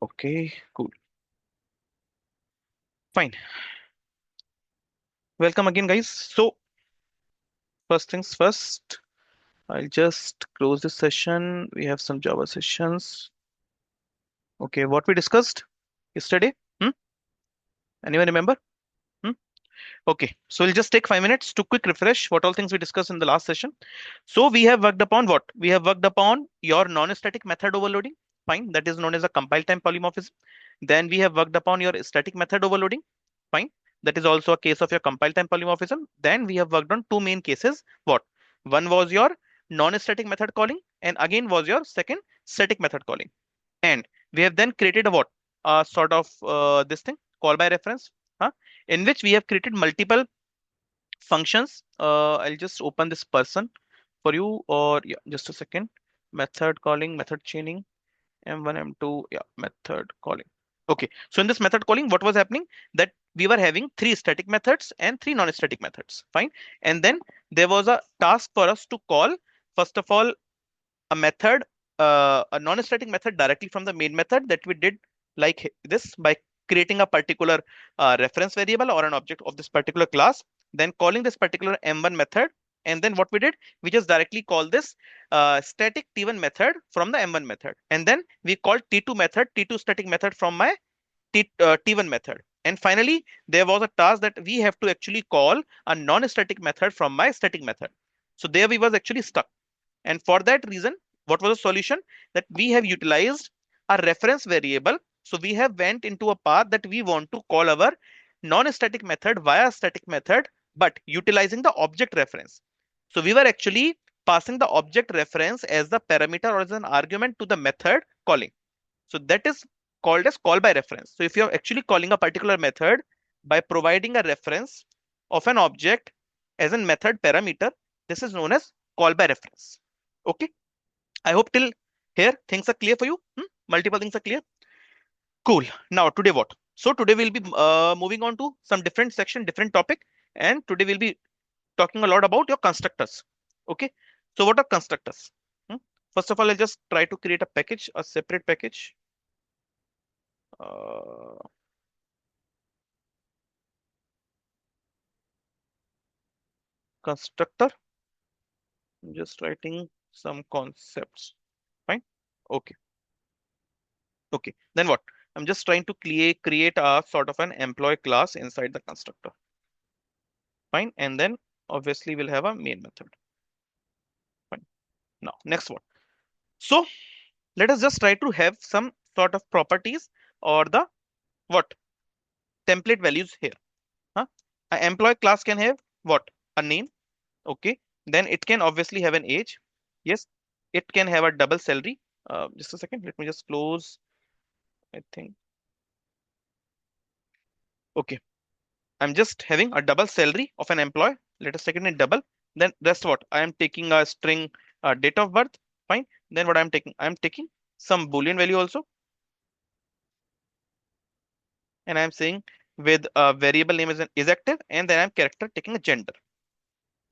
Okay, cool. Fine. Welcome again, guys. So, first things first, I'll just close this session. We have some Java sessions. Okay, what we discussed yesterday? Hmm? Anyone remember? Hmm? Okay, so we'll just take 5 minutes to quick refresh what all things we discussed in the last session. So we have worked upon what? We have worked upon your non-static method overloading. Fine, that is known as a compile time polymorphism. Then we have worked upon your static method overloading. Fine, that is also a case of your compile time polymorphism. Then we have worked on two main cases. What? One was your non-static method calling, and again was your second static method calling. And we have then created a what? A sort of this thing call by reference, huh? In which we have created multiple functions. I'll just open this person for you, or yeah, just a second. Method calling, method chaining, M1, M2, yeah, method calling. Okay, so in this method calling, what was happening? That we were having three static methods and three non-static methods. Fine. And then there was a task for us to call, first of all, a method, a non-static method directly from the main method that we did like this by creating a particular reference variable or an object of this particular class, then calling this particular M1 method. And then what we did, we just directly call this static T1 method from the M1 method. And then we called T2 method, T2 static method from my T1 method. And finally, there was a task that we have to actually call a non-static method from my static method. So there we was actually stuck. And for that reason, what was the solution? That we have utilized a reference variable. So we have went into a path that we want to call our non-static method via static method, but utilizing the object reference. So we were actually passing the object reference as the parameter or as an argument to the method calling. So that is called as call by reference. So if you're actually calling a particular method by providing a reference of an object as a method parameter, this is known as call by reference. Okay. I hope till here things are clear for you. Multiple things are clear. Cool. Now today what? So today we'll be moving on to some different section, different topic, and today we'll be talking a lot about your constructors. Okay. So what are constructors? Hmm? First of all, I'll just try to create a package, a separate package. Uh, constructor. I'm just writing some concepts. Fine. Okay. Okay. Then what? I'm just trying to create a sort of an employee class inside the constructor. Fine. And then obviously we'll have a main method. Fine. Now, next one. So let us just try to have some sort of properties or the what template values here. Huh? An employee class can have what? A name. Okay. Then it can obviously have an age. Yes. It can have a double salary. Just a second. Let me just close. I think. Okay. I'm just having a double salary of an employee. Let us take it in double. Then that's what I am taking a string date of birth. Fine. Then what I'm taking? I'm taking some Boolean value also. And I'm saying with a variable name is active. And then I'm character taking a gender.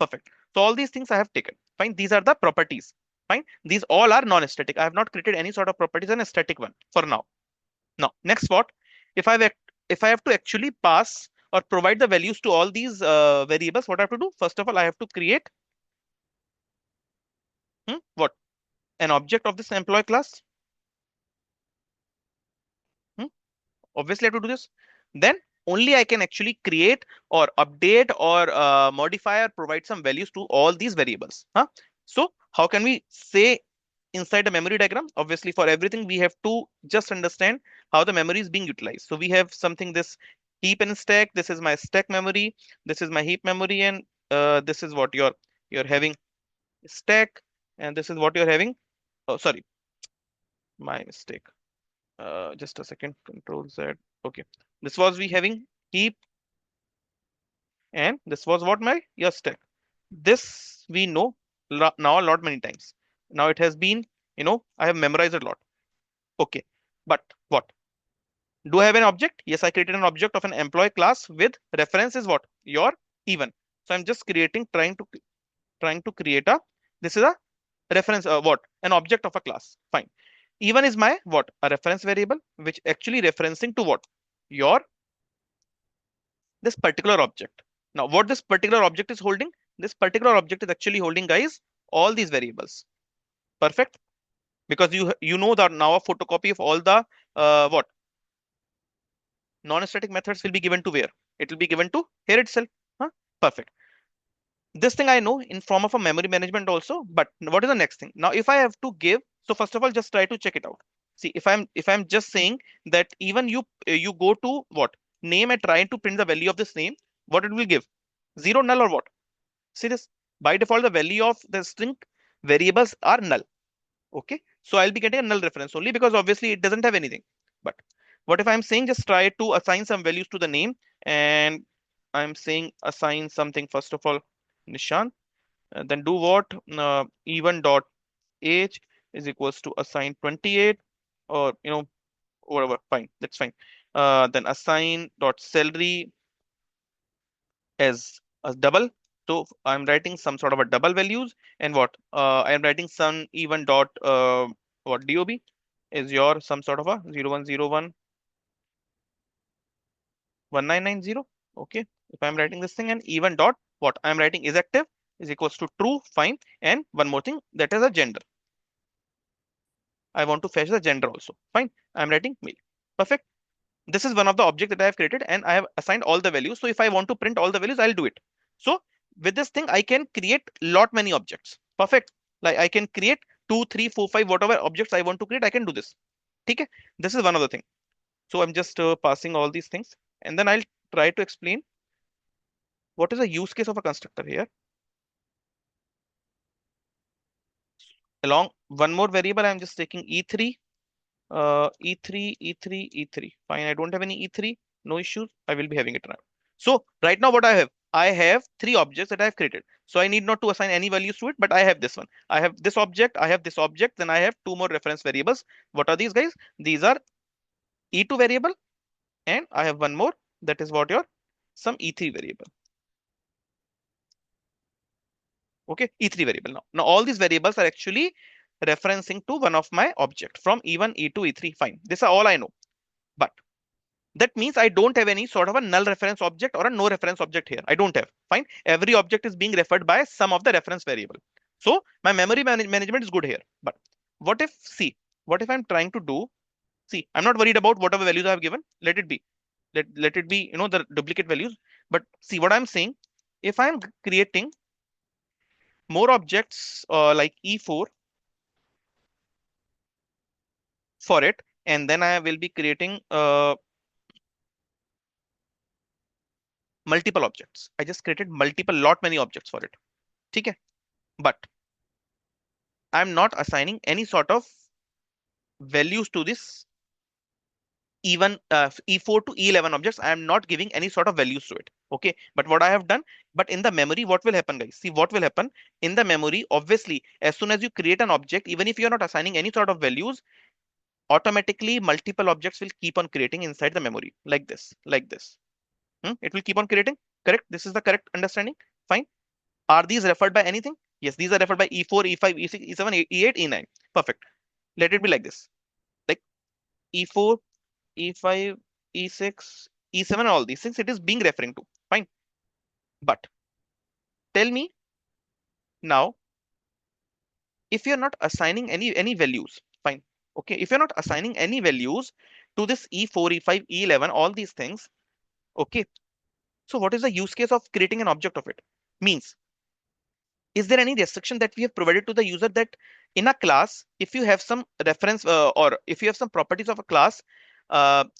Perfect. So all these things I have taken. Fine. These are the properties. Fine. These all are non-static. I have not created any sort of properties in a static one for now. Now, next what? If I if I have to actually pass or provide the values to all these variables, what I have to do? First of all, I have to create what? An object of this employee class. Hmm? Obviously, I have to do this. Then only I can actually create or update or modify or provide some values to all these variables. Huh? So how can we say inside a memory diagram? Obviously, for everything, we have to just understand how the memory is being utilized. So we have something this heap and stack. This is my stack memory. This is my heap memory, and this is what you're having stack, and this is what you're having. Oh, sorry, my mistake. Just a second. Control Z. Okay, this was we having heap, and this was what my your stack. This we know now a lot many times. Now it has been, I have memorized a lot. Okay, but what? Do I have an object? Yes, I created an object of an employee class with reference is what? Your even. So I'm just trying to create a, this is a reference, what? An object of a class. Fine. E1 is my what? A reference variable, which actually referencing to what? Your this particular object. Now, what this particular object is holding? This particular object is actually holding, guys, all these variables. Perfect. Because you know that now a photocopy of all the what non-static methods will be given to where? It will be given to here itself. Huh? Perfect. This thing I know in form of a memory management also. But what is the next thing? Now, if I have to give, so first of all, just try to check it out. See, if I'm just saying that even you go to what name and try to print the value of this name, what it will give? Zero, null, or what? See this? By default, the value of the string variables are null. Okay, so I'll be getting a null reference only because obviously it doesn't have anything. But what if I'm saying just try to assign some values to the name, and I'm saying assign something first of all, Nishan, and then do what? Even dot age is equals to assign 28, or whatever. Fine, that's fine. Then assign dot salary as a double. So I'm writing some sort of a double values, and what I'm writing some even dot what dob is your some sort of a 01011990. Okay, if I'm writing this thing, and even dot what I'm writing is active is equals to true. Fine, and one more thing, that is a gender. I want to fetch the gender also. Fine, I'm writing male. Perfect. This is one of the object that I have created, and I have assigned all the values. So if I want to print all the values, I'll do it. So with this thing, I can create lot many objects. Perfect. Like I can create 2, 3, 4, 5, whatever objects I want to create, I can do this. Okay. This is one of the thing. So I'm just passing all these things, and then I'll try to explain what is the use case of a constructor here. Along one more variable, I'm just taking E3. E3, E3, E3. Fine, I don't have any E3. No issues. I will be having it now. So right now what I have? I have three objects that I have created. So I need not to assign any values to it, but I have this one. I have this object, I have this object, then I have two more reference variables. What are these guys? These are E2 variable, and I have one more, that is what your some E3 variable. Okay, E3 variable now. Now all these variables are actually referencing to one of my object from E1, E2, E3. Fine. This is all I know. But that means I don't have any sort of a null reference object or a no reference object here. I don't have. Fine. Every object is being referred by some of the reference variable. So my memory management is good here. But what if, see, what if I'm trying to do, see, I'm not worried about whatever values I have given. Let it be. Let it be, the duplicate values. But see what I'm saying. If I'm creating more objects like E4 for it, and then I will be creating multiple objects. I just created lot many objects for it. Okay. But I'm not assigning any sort of values to this even E4 to E11 objects. I am not giving any sort of values to it. Okay. But what I have done, but in the memory, what will happen, guys? See what will happen in the memory. Obviously, as soon as you create an object, even if you're not assigning any sort of values, automatically multiple objects will keep on creating inside the memory like this, like this. It will keep on creating. Correct. This is the correct understanding. Fine. Are these referred by anything? Yes, these are referred by E4, E5, E6, E7, E8, E9. Perfect. Let it be like this. Like E4, E5, E6, E7, all these things it is being referring to. Fine. But tell me now, if you're not assigning any values, fine. Okay, if you're not assigning any values to this E4, E5, E11, all these things, okay. So what is the use case of creating an object of it? Means, is there any restriction that we have provided to the user that in a class, if you have some reference or if you have some properties of a class,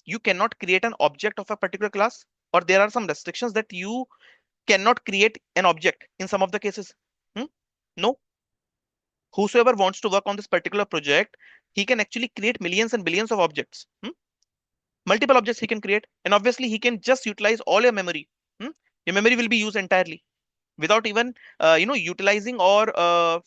you cannot create an object of a particular class, or there are some restrictions that you cannot create an object in some of the cases? Hmm? No. Whosoever wants to work on this particular project, he can actually create millions and billions of objects. Multiple objects he can create, and obviously he can just utilize all your memory. Your memory will be used entirely without even utilizing or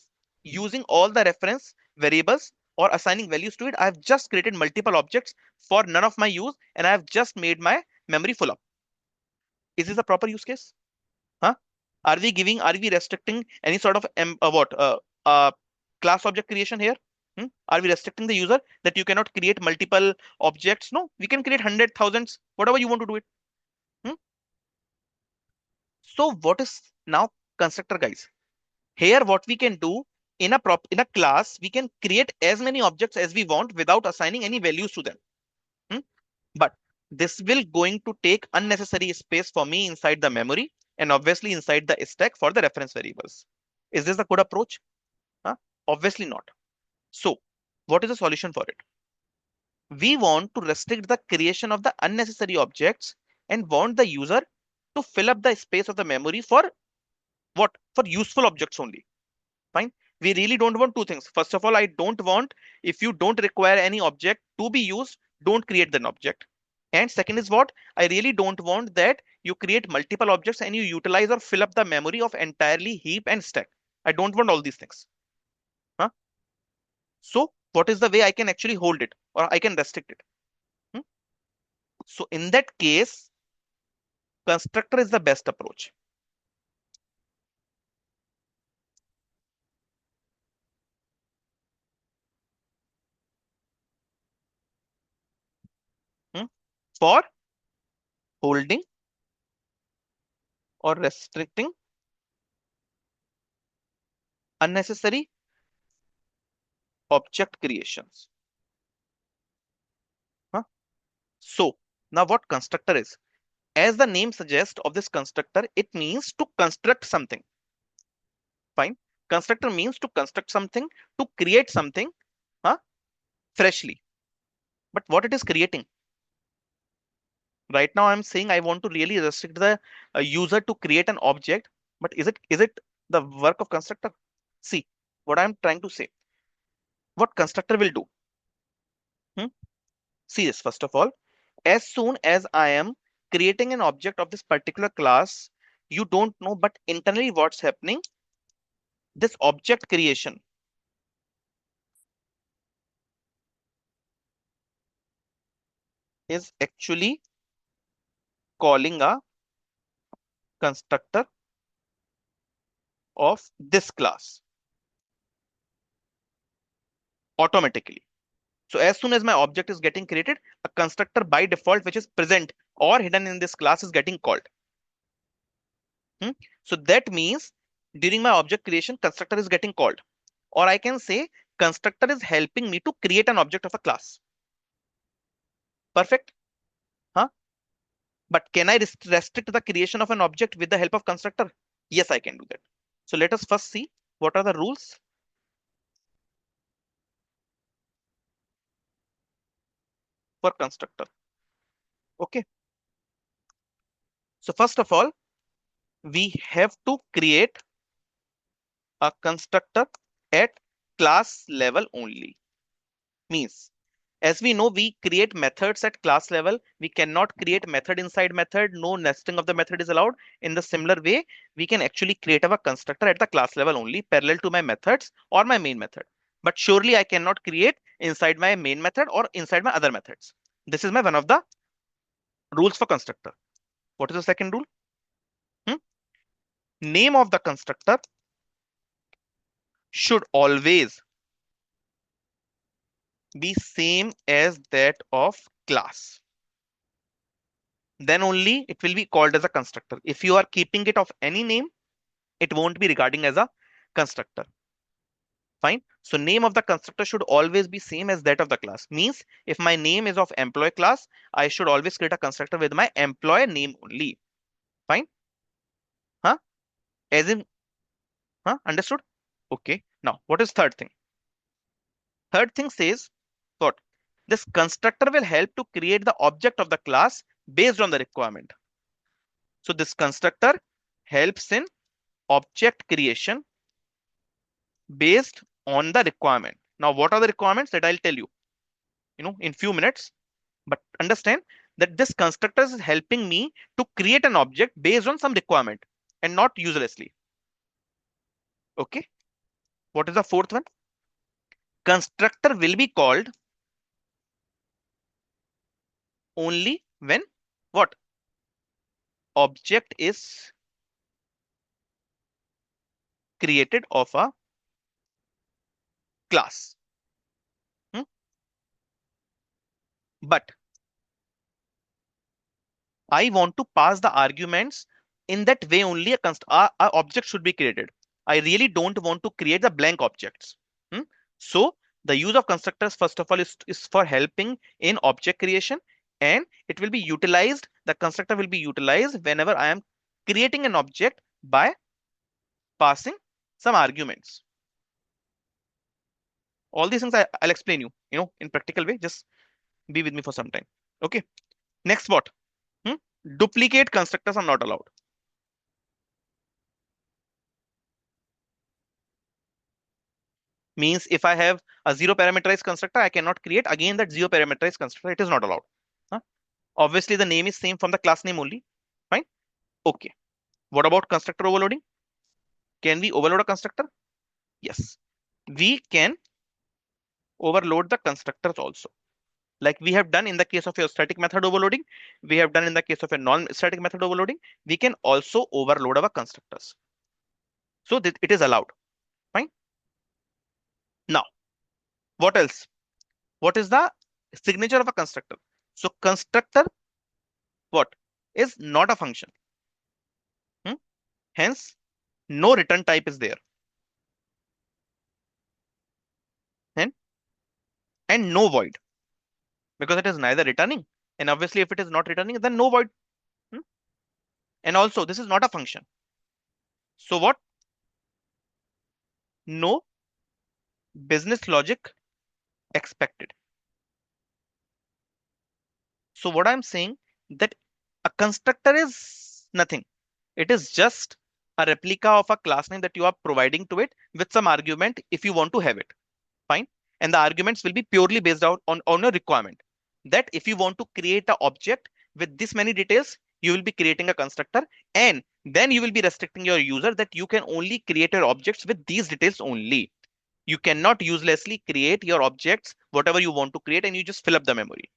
using all the reference variables or assigning values to it. I've just created multiple objects for none of my use, and I've just made my memory full up. Is this a proper use case? Huh? Are we restricting any sort of what class object creation here? Are we restricting the user that you cannot create multiple objects? No, we can create hundred thousands, whatever you want to do it. Hmm? So what is now constructor, guys? Here, what we can do in a class, we can create as many objects as we want without assigning any values to them. Hmm? But this will going to take unnecessary space for me inside the memory and obviously inside the stack for the reference variables. Is this a good approach? Huh? Obviously not. So, what is the solution for it? We want to restrict the creation of the unnecessary objects and want the user to fill up the space of the memory for what? For useful objects only. Fine. We really don't want two things. First of all, I don't want, if you don't require any object to be used, don't create an object. And second is what? I really don't want that you create multiple objects and you utilize or fill up the memory of entirely heap and stack. I don't want all these things. Huh? So what is the way I can actually hold it or I can restrict it? Hmm? So in that case, constructor is the best approach. Hmm? For holding or restricting unnecessary object creations. Huh? So now what constructor is? As the name suggests of this constructor, it means to construct something. Fine. Constructor means to construct something, to create something, huh, freshly. But what it is creating? Right now, I'm saying I want to really restrict the user to create an object. But is it the work of constructor? See, what I'm trying to say. What constructor will do? Hmm? See this first of all. As soon as I am creating an object of this particular class, you don't know, but internally what's happening? This object creation is actually calling a constructor of this class automatically. So as soon as my object is getting created, a constructor by default which is present or hidden in this class is getting called. Hmm? So that means during my object creation, constructor is getting called. Or I can say constructor is helping me to create an object of a class. Perfect. Huh? But can I restrict the creation of an object with the help of constructor? Yes, I can do that. So let us first see what are the rules for constructor. Okay. So first of all, we have to create a constructor at class level only. Means, as we know, we create methods at class level. We cannot create method inside method. No nesting of the method is allowed. In the similar way, we can actually create our constructor at the class level only, parallel to my methods or my main method. But surely I cannot create inside my main method or inside my other methods. This is my one of the rules for constructor. What is the second rule? Hmm? Name of the constructor should always be same as that of class. Then only it will be called as a constructor. If you are keeping it of any name, it won't be regarding as a constructor. Fine. So name of the constructor should always be same as that of the class. Means if my name is of employee class, I should always create a constructor with my employee name only. Fine. Huh? As in, huh? Understood? Okay. Now, what is third thing? Third thing says what? This constructor will help to create the object of the class based on the requirement. So this constructor helps in object creation based on the requirement. Now, what are the requirements that I'll tell you, in few minutes. But understand that this constructor is helping me to create an object based on some requirement and not uselessly. Okay. What is the fourth one? Constructor will be called only when what? Object is created of a class. But I want to pass the arguments. In that way only a object should be created. I really don't want to create the blank objects. Hmm? So the use of constructors first of all is for helping in object creation, and it will be utilized. The constructor will be utilized whenever I am creating an object by passing some arguments. All these things I'll explain you, in practical way. Just be with me for some time. Okay. Next, what? Hmm? Duplicate constructors are not allowed. Means if I have a zero parameterized constructor, I cannot create again that zero parameterized constructor. It is not allowed. Huh? Obviously, the name is same from the class name only. Fine. Okay. What about constructor overloading? Can we overload a constructor? Yes. We can overload the constructors also. Like we have done in the case of your static method overloading, we have done in the case of a non-static method overloading, we can also overload our constructors. So that it is allowed. Fine. Now, what else? What is the signature of a constructor? So constructor, what is not a function. Hmm? Hence, no return type is there, and no void, because it is neither returning, and obviously if it is not returning, then no void. Hmm? And also this is not a function. So what? No business logic expected. So what I'm saying, that a constructor is nothing. It is just a replica of a class name that you are providing to it with some argument if you want to have it. Fine. And the arguments will be purely based out on a requirement. That if you want to create an object with this many details, you will be creating a constructor, and then you will be restricting your user that you can only create your objects with these details only. You cannot uselessly create your objects, whatever you want to create, and you just fill up the memory.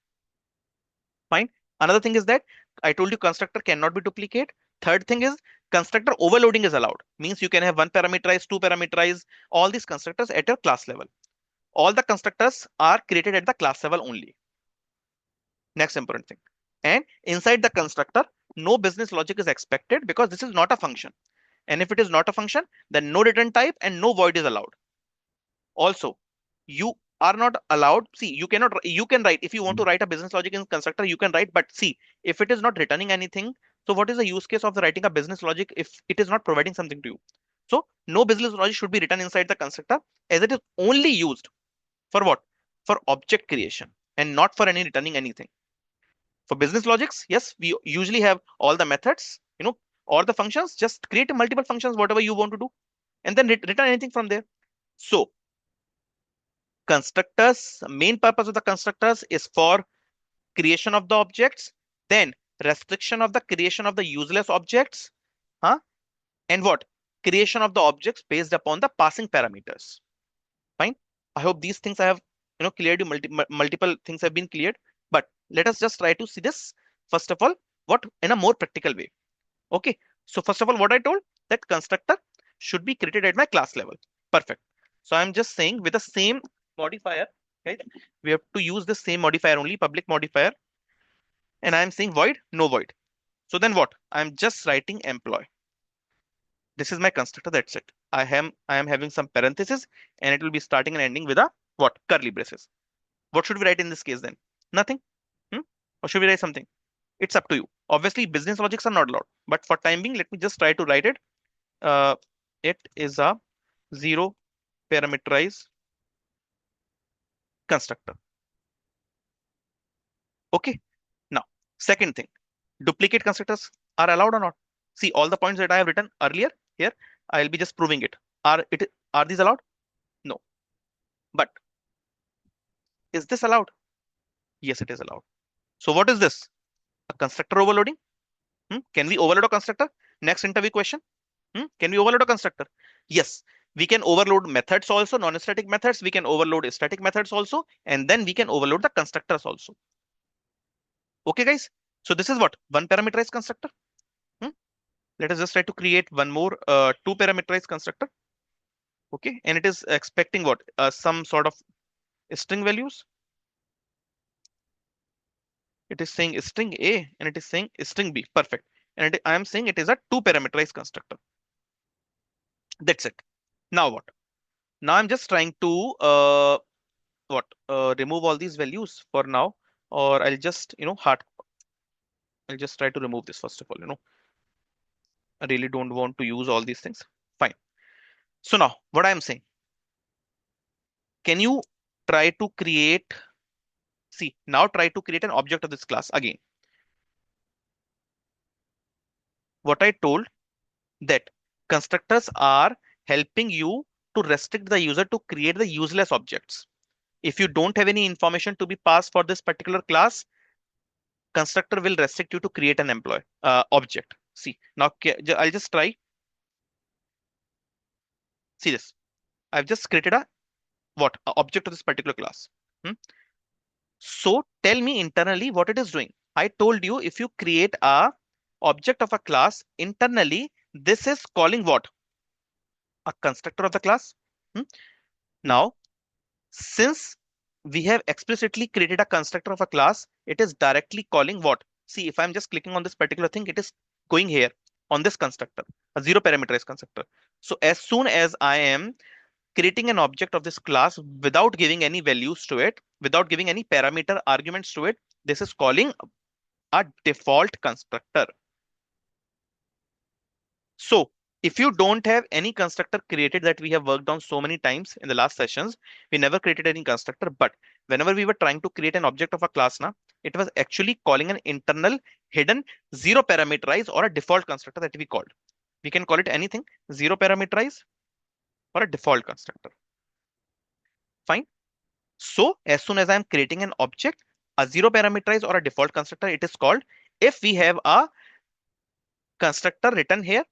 Fine. Another thing is that I told you constructor cannot be duplicate. Third thing is constructor overloading is allowed. Means you can have one parameterized, two parameterized, all these constructors at your class level. All the constructors are created at the class level only. Next important thing. And inside the constructor, no business logic is expected because this is not a function. And if it is not a function, then no return type and no void is allowed. Also, you are not allowed. See, you cannot, you can write, if you want to write a business logic in constructor, you can write, but see, if it is not returning anything, so what is the use case of the writing a business logic if it is not providing something to you? So no business logic should be written inside the constructor, as it is only used for what? For object creation and not for any returning anything. For business logics, yes, we usually have all the methods, or the functions, just create multiple functions, whatever you want to do, and then return anything from there. So constructors, main purpose of the constructors is for creation of the objects, then restriction of the creation of the useless objects, huh? And what? Creation of the objects based upon the passing parameters. Fine. I hope these things I have, cleared you. Multiple things have been cleared. But let us just try to see this first of all, what in a more practical way. Okay. So first of all, what I told, that constructor should be created at my class level. Perfect. So I'm just saying with the same modifier, right? We have to use the same modifier only, public modifier, and I'm saying void, no void. So then what? I'm just writing employee. This is my constructor. That's it. I am having some parentheses, and it will be starting and ending with a what? Curly braces. What should we write in this case then? Nothing. Hmm? Or should we write something? It's up to you. Obviously, business logics are not allowed. But for time being, let me just try to write it. Uh, it is a zero parameterized constructor. Okay. Now, second thing, duplicate constructors are allowed or not? See, all the points that I have written earlier here, I'll be just proving it. Are these allowed? No. But is this allowed? Yes, it is allowed. So what is this? A constructor overloading? Can we overload a constructor? Next interview question. Can we overload a constructor? Yes. We can overload methods also, non-static methods. We can overload static methods also. And then we can overload the constructors also. Okay, guys. So this is what? One parameterized constructor. Hmm? Let us just try to create one more two parameterized constructor. Okay. And it is expecting what? Some sort of string values. It is saying string A and it is saying string B. Perfect. And I am saying it is a two parameterized constructor. That's it. Now what? Now I'm just trying to remove all these values for now, or I'll just I'll just try to remove this first of all. I really don't want to use all these things. Fine. So now what I'm saying, can you try to create, see, now try to create an object of this class again. What I told that constructors are helping you to restrict the user to create the useless objects. If you don't have any information to be passed for this particular class, constructor will restrict you to create an employee object. See, now I'll just try. See this. I've just created a object of this particular class. Hmm? So tell me internally what it is doing. I told you if you create a object of a class internally, this is calling what? A constructor of the class. Hmm? Now, since we have explicitly created a constructor of a class, it is directly calling what? See, if I'm just clicking on this particular thing, it is going here on this constructor, a zero parameterized constructor. So as soon as I am creating an object of this class without giving any values to it, without giving any parameter arguments to it, this is calling a default constructor. So if you don't have any constructor created that we have worked on so many times in the last sessions, we never created any constructor, but whenever we were trying to create an object of a class now, it was actually calling an internal hidden zero parameterized or a default constructor that we called. We can call it anything, zero parameterized or a default constructor. Fine. So as soon as I'm creating an object, a zero parameterized or a default constructor, it is called. If we have a constructor written here,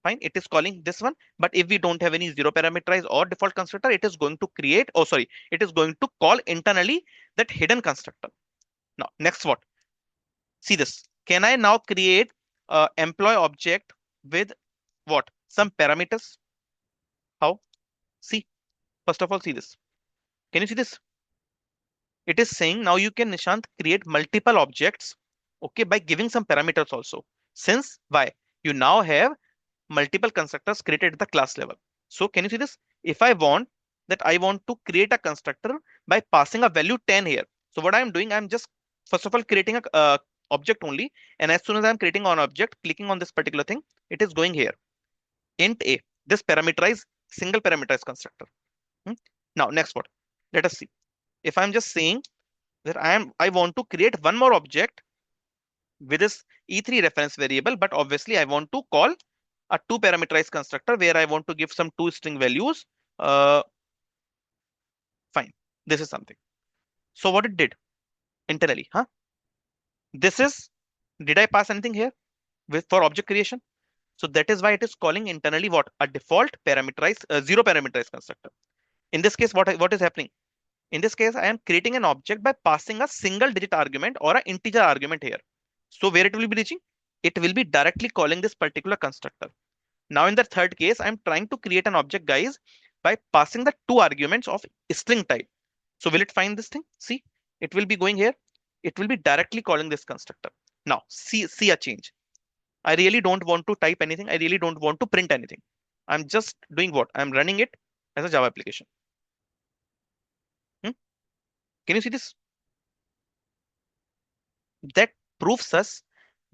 fine, it is calling this one. But if we don't have any zero parameterized or default constructor, it is going to create, oh sorry, it is going to call internally that hidden constructor. Now, next what? See this. Can I now create a employee object with what? Some parameters? How? See, first of all, see this. Can you see this? It is saying now you can, Nishant, create multiple objects, okay, by giving some parameters also. Since why? You now have multiple constructors created at the class level. So can you see this? If I want that I want to create a constructor by passing a value 10 here. So what I'm doing, I'm just first of all creating a object only. And as soon as I'm creating an object, clicking on this particular thing, it is going here. Int A, this parameterized, single parameterized constructor. Hmm? Now, next what? Let us see. If I'm just saying that I want to create one more object with this E3 reference variable, but obviously I want to call a two parameterized constructor where I want to give some two string values. Uh, Fine. This is something. So what it did internally, huh? This is, did I pass anything here with for object creation? So that is why it is calling internally what? A default parameterized, zero parameterized constructor. In this case, what is happening? In this case, I am creating an object by passing a single digit argument or an integer argument here. So where it will be reaching? It will be directly calling this particular constructor. Now in the third case, I'm trying to create an object, guys, by passing the two arguments of string type. So will it find this thing? See, it will be going here. It will be directly calling this constructor. Now, see a change. I really don't want to type anything. I really don't want to print anything. I'm just doing what? I'm running it as a Java application. Hmm? Can you see this? That proves us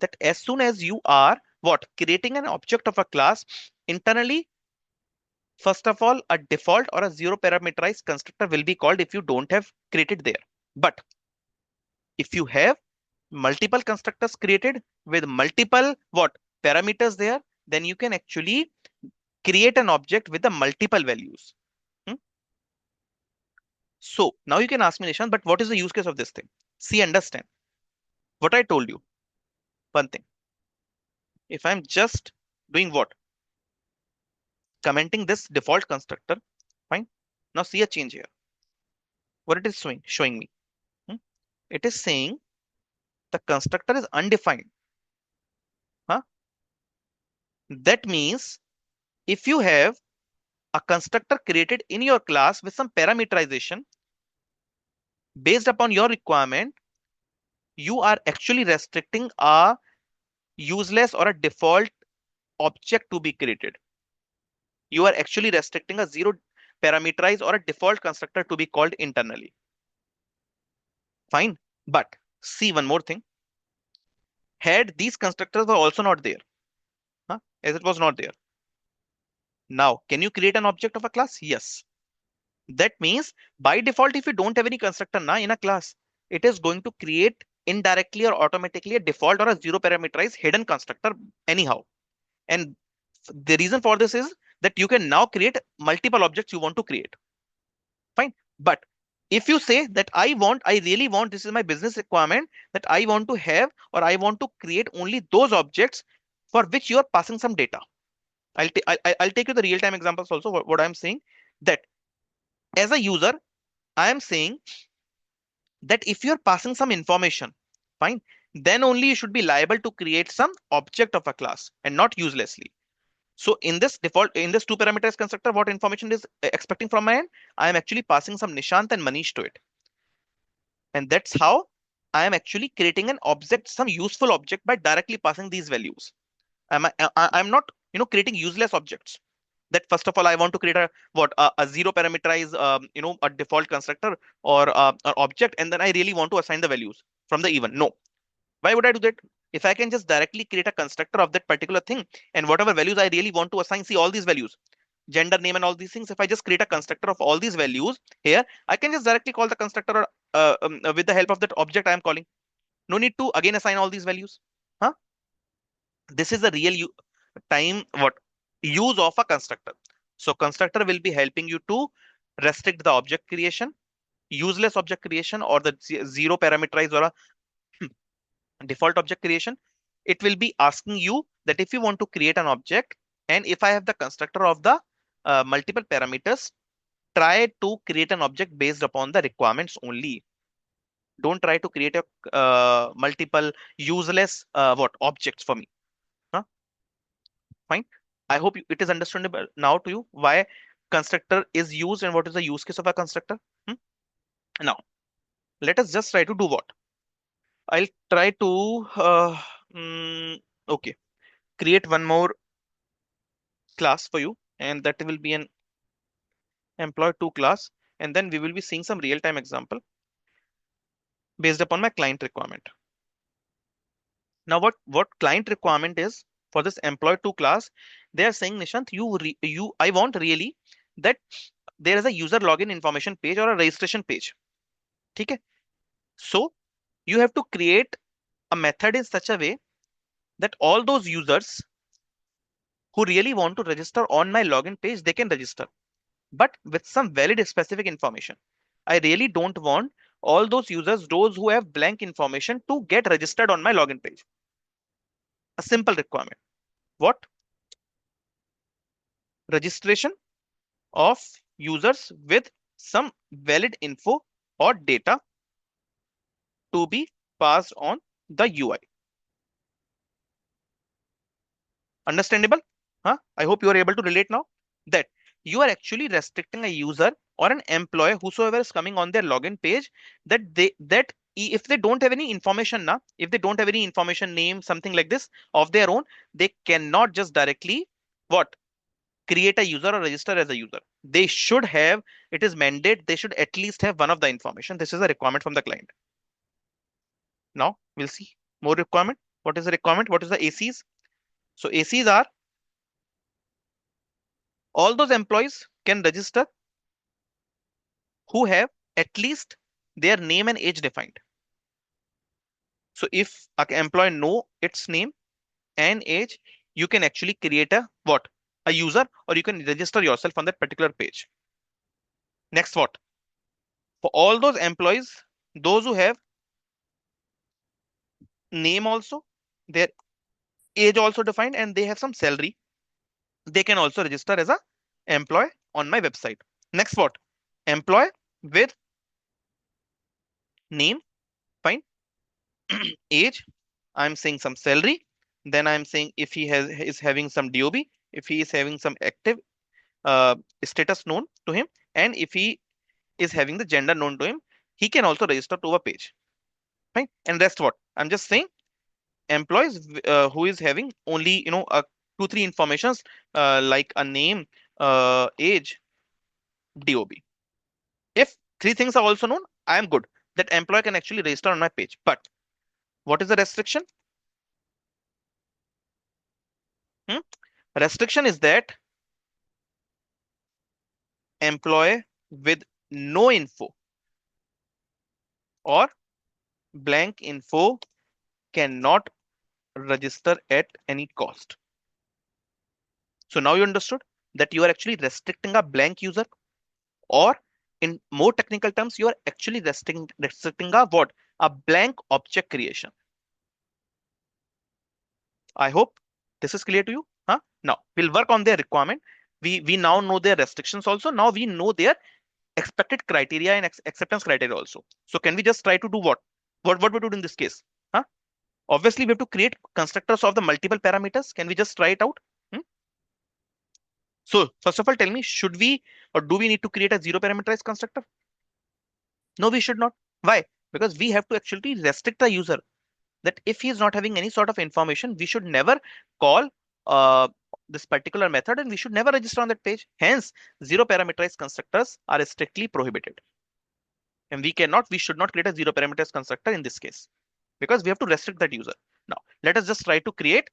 that as soon as you are what? Creating an object of a class internally, first of all, a default or a zero parameterized constructor will be called if you don't have created there. But if you have multiple constructors created with multiple what parameters there, then you can actually create an object with the multiple values. Hmm? So now you can ask me, Nishan, but what is the use case of this thing? See, understand what I told you. One thing, if I'm just doing what? Commenting this default constructor, fine. Now see a change here. What it is showing me. Hmm? It is saying the constructor is undefined. Huh? That means if you have a constructor created in your class with some parameterization based upon your requirement, you are actually restricting a useless or a default object to be created. You are actually restricting a zero parameterized or a default constructor to be called internally. Fine. But see one more thing. Had these constructors were also not there, huh? As it was not there. Now, can you create an object of a class? Yes. That means by default, if you don't have any constructor now in a class, it is going to create indirectly or automatically a default or a zero parameterized hidden constructor anyhow. And the reason for this is that you can now create multiple objects you want to create. Fine. But if you say that I really want, this is my business requirement, that I want to have or I want to create only those objects for which you are passing some data. I'll take you the real time examples also. What I'm saying, that as a user, I am saying that if you're passing some information, fine, then only you should be liable to create some object of a class and not uselessly. So in this default, in this two parameters constructor, what information is expecting from my end? I am actually passing some Nishant and Manish to it. And that's how I am actually creating an object, some useful object by directly passing these values. I'm not, creating useless objects. That first of all, I want to create a zero parameterized, a default constructor or an object, and then I really want to assign the values from the even. No, why would I do that? If I can just directly create a constructor of that particular thing, and whatever values I really want to assign, see all these values, gender, name, and all these things. If I just create a constructor of all these values here, I can just directly call the constructor with the help of that object I am calling. No need to again assign all these values. Huh? This is the real time what use of a constructor. So constructor will be helping you to restrict the object creation, useless object creation, or the zero parameterized or a default object creation. It will be asking you that if you want to create an object, and if I have the constructor of the multiple parameters, try to create an object based upon the requirements only. Don't try to create a multiple useless what objects for me. Huh? Fine. I hope it is understandable now to you why constructor is used and what is the use case of a constructor. Hmm? Now, let us just try to do what? I'll try to okay, create one more class for you, and that will be an employee 2 class, and then we will be seeing some real-time example based upon my client requirement. Now, what client requirement is for this employee 2 class? They are saying, Nishant, I want really that there is a user login information page or a registration page. Okay. So you have to create a method in such a way that all those users who really want to register on my login page, they can register, but with some valid specific information. I really don't want all those users, those who have blank information, to get registered on my login page. A simple requirement. What? Registration of users with some valid info or data to be passed on the UI. Understandable? Huh? I hope you are able to relate now that you are actually restricting a user or an employee, whosoever is coming on their login page, if they don't have any information now, if they don't have any information, name, something like this of their own, they cannot just directly what create a user or register as a user. They should have, it is mandate, they should at least have one of the information. This is a requirement from the client. Now we'll see more requirement. What is the requirement? What is the ACs? So ACs are all those employees can register who have at least their name and age defined. So if an employee know its name and age, you can actually create a what? A user, or you can register yourself on that particular page. Next, what? For all those employees, those who have name also, their age also defined, and they have some salary, they can also register as a employee on my website. Next, what? Employee with name, fine, age, I'm saying some salary. Then I'm saying if he is having some DOB, if he is having some active status known to him, and if he is having the gender known to him, he can also register to a page. Fine. And rest what? I'm just saying employees who is having only two three informations like a name, age, DOB. If three things are also known, I am good. That employee can actually register on my page. But what is the restriction? Hmm? Restriction is that employee with no info or blank info cannot register at any cost. So now you understood that you are actually restricting a blank user, or in more technical terms, you are actually restricting a what? A blank object creation. I hope this is clear to you. Huh? Now we'll work on their requirement. We now know their restrictions also. Now we know their expected criteria and acceptance criteria also. So can we just try to do what? What we do in this case? Huh? Obviously, we have to create constructors of the multiple parameters. Can we just try it out? Hmm? So first of all, tell me, should we or do we need to create a zero parameterized constructor? No, we should not. Why? Because we have to actually restrict the user that if he is not having any sort of information, we should never call uh, this particular method and we should never register on that page. Hence, zero parameterized constructors are strictly prohibited. And we should not create a zero parameters constructor in this case because we have to restrict that user. Now, let us just try to create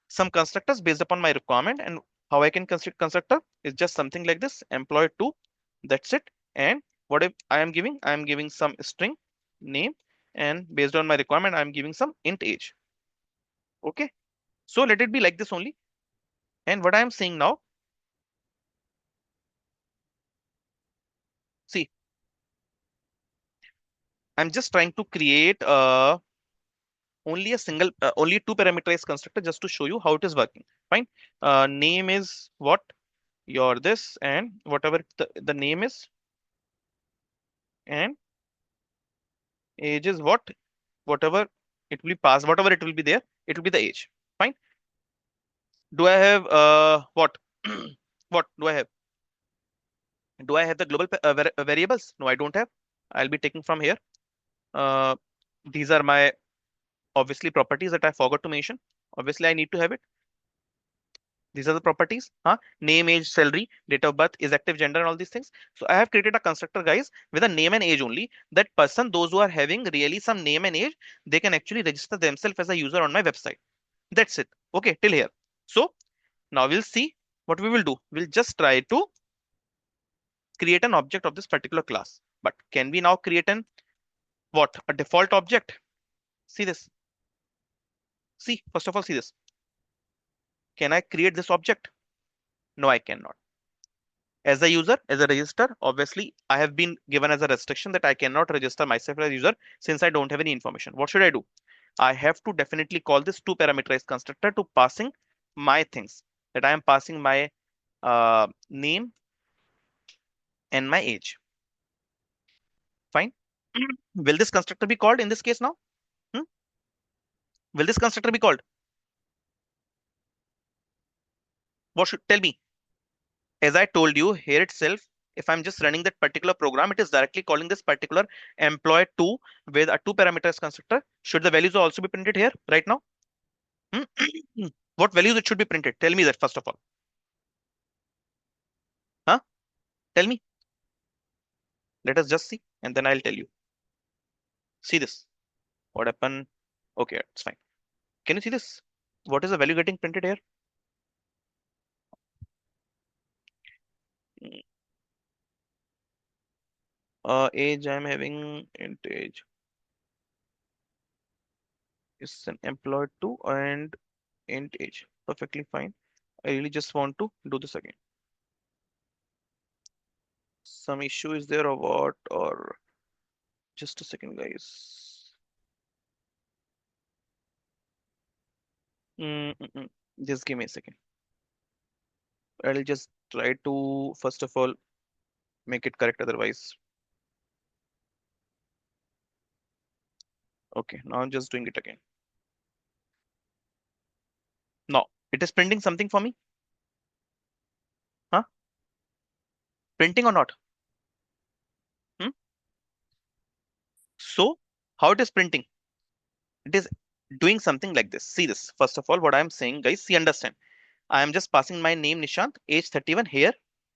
some constructors based upon my requirement, and how I can construct constructor is just something like this: employee two, that's it. And what if I am giving? I am giving some string name, and based on my requirement, I am giving some int age. Okay, so let it be like this only. And what I am saying now, see, I'm just trying to create only two parameterized constructor just to show you how it is working. Fine. Name is what? Your this, and whatever the name is, and age is what? Whatever it will be passed, whatever it will be there, it will be the age. Fine. Do I have what? What do I have? Do I have the global variables? No, I don't have. I'll be taking from here. Uh, these are my obviously properties that I forgot to mention. Obviously, I need to have it. These are the properties, huh? Name, age, salary, date of birth, is active, gender, and all these things. So I have created a constructor, guys, with a name and age only. That person, those who are having really some name and age, they can actually register themselves as a user on my website. That's it. Okay, till here. So now we'll see what we will do. We'll just try to create an object of this particular class. But can we now create an what? A default object? See this. See, first of all, see this. Can I create this object? No, I cannot. As a user, as a register, obviously, I have been given as a restriction that I cannot register myself as a user since I don't have any information. What should I do? I have to definitely call this two parameterized constructor to passing my things, that I am passing my name and my age. Fine. Will this constructor be called in this case now? Hmm? Will this constructor be called? What should tell me? As I told you here itself, if I'm just running that particular program, it is directly calling this particular employee two with a two parameters constructor. Should the values also be printed here right now? Hmm? What values it should be printed? Tell me that first of all. Huh? Tell me. Let us just see, and then I'll tell you. See this. What happened? Okay, it's fine. Can you see this? What is the value getting printed here? Mm, age I'm having int age is an employee two and int age. Perfectly fine. I really just want to do this again. Some issue is there or what? Or just a second, guys. Just give me a second. I'll just try to first of all make it correct. Otherwise, okay. Now I'm just doing it again. No, it is printing something for me. Huh? Printing or not? Hmm? So. How it is printing? It is doing something like this. See this. First of all, what I'm saying, guys, see, understand. I am just passing my name Nishant, age 31 here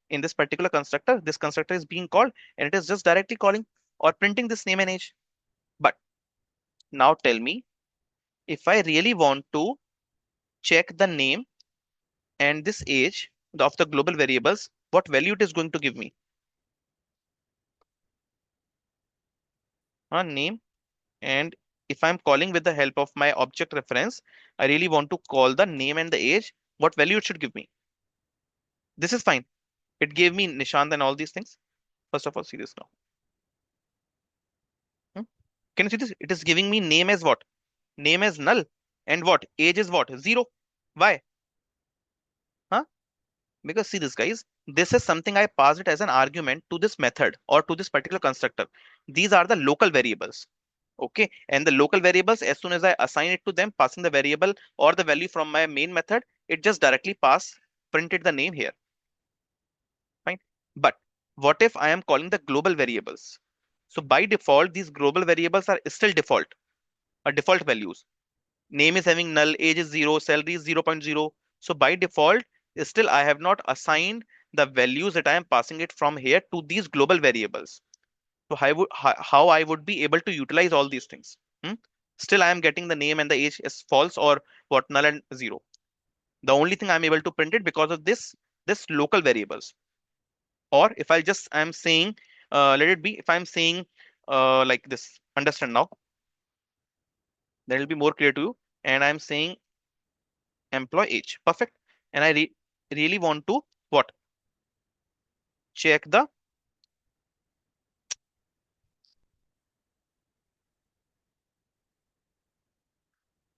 in this particular constructor. This constructor is being called and it is just directly calling or printing this name and age. But now tell me, if I really want to check the name and this age of the global variables, what value it is going to give me? Name. And if I'm calling with the help of my object reference, I really want to call the name and the age, what value it should give me? This is fine. It gave me Nishant and all these things. First of all, see this now. Hmm? Can you see this? It is giving me name as what? Name as null. And what? Age is what? Zero. Why? Huh? Because see this, guys. This is something I passed it as an argument to this method or to this particular constructor. These are the local variables. Okay. And the local variables, as soon as I assign it to them, passing the variable or the value from my main method, it just directly printed the name here. Fine. But what if I am calling the global variables? So by default, these global variables are still default, or default values. Name is having null, age is 0, salary is 0, 0.0. So by default, still I have not assigned the values that I am passing it from here to these global variables. So how I would be able to utilize all these things? Hmm? Still, I am getting the name and the age as false or what, null and 0. The only thing I'm able to print it because of this local variables. Or if I just I'm saying, let it be, if I'm saying like this, understand now, then it'll be more clear to you. And I'm saying employee age, perfect. And I really want to what? Check the,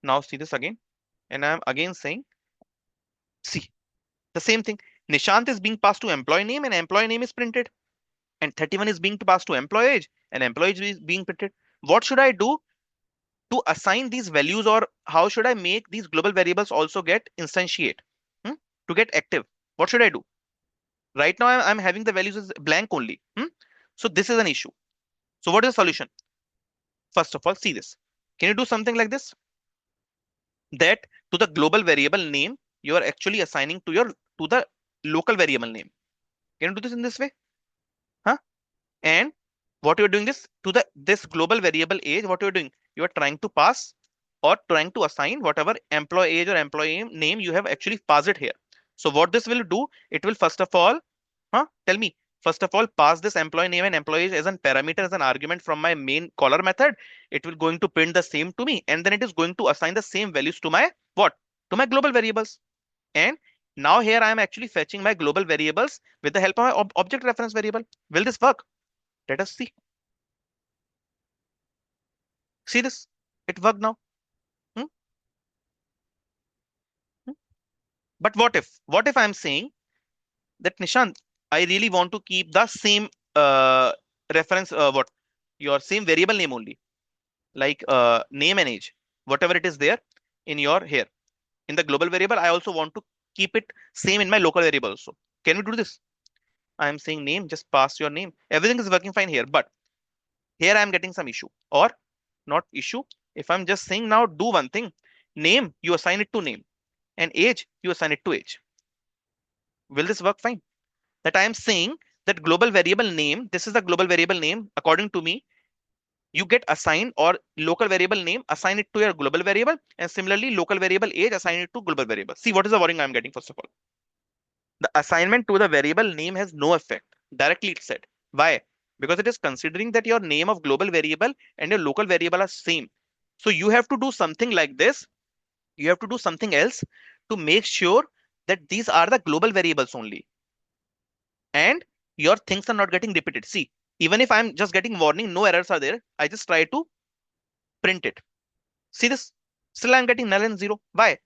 now see this again. And I'm again saying, see, the same thing. Nishant is being passed to employee name and employee name is printed. And 31 is being passed to employee age and employee age is being printed. What should I do to assign these values, or how should I make these global variables also get instantiate? Hmm? To get active? What should I do? Right now, I'm having the values as blank only. So this is an issue. So what is the solution? First of all, see this. Can you do something like this? That to the global variable name, you are actually assigning to the local variable name. Can you do this in this way? Huh? And what you're doing this to the this global variable age, what you're doing, you are trying to pass or trying to assign whatever employee age or employee name you have actually passed it here. So what this will do, it will first of all, tell me, first of all, pass this employee name and employee age as a parameter, as an argument from my main caller method. It will going to print the same to me, and then it is going to assign the same values to my what? To my global variables. And now here I am actually fetching my global variables with the help of my object reference variable. Will this work? Let us see. See this? It worked now. Hmm? Hmm? But what if? What if I'm saying that Nishant, I really want to keep the same reference, what? Your same variable name only, like name and age, whatever it is there in your here. In the global variable, I also want to keep it same in my local variable also. Can we do this? I'm saying name, just pass your name. Everything is working fine here, but here I'm getting some issue or not issue. If I'm just saying now do one thing, name, you assign it to name, and age, you assign it to age. Will this work fine? That I am saying that global variable name, this is the global variable name. According to me, you get assigned or local variable name, assign it to your global variable, and similarly local variable age, assign it to global variable. See what is the warning I'm getting first of all. The assignment to the variable name has no effect. Directly it said. Why? Because it is considering that your name of global variable and your local variable are same. So you have to do something like this. You have to do something else to make sure that these are the global variables only. And your things are not getting repeated. See, even if I'm just getting warning, no errors are there, I just try to print it. See this? Still I'm getting null and zero. Why?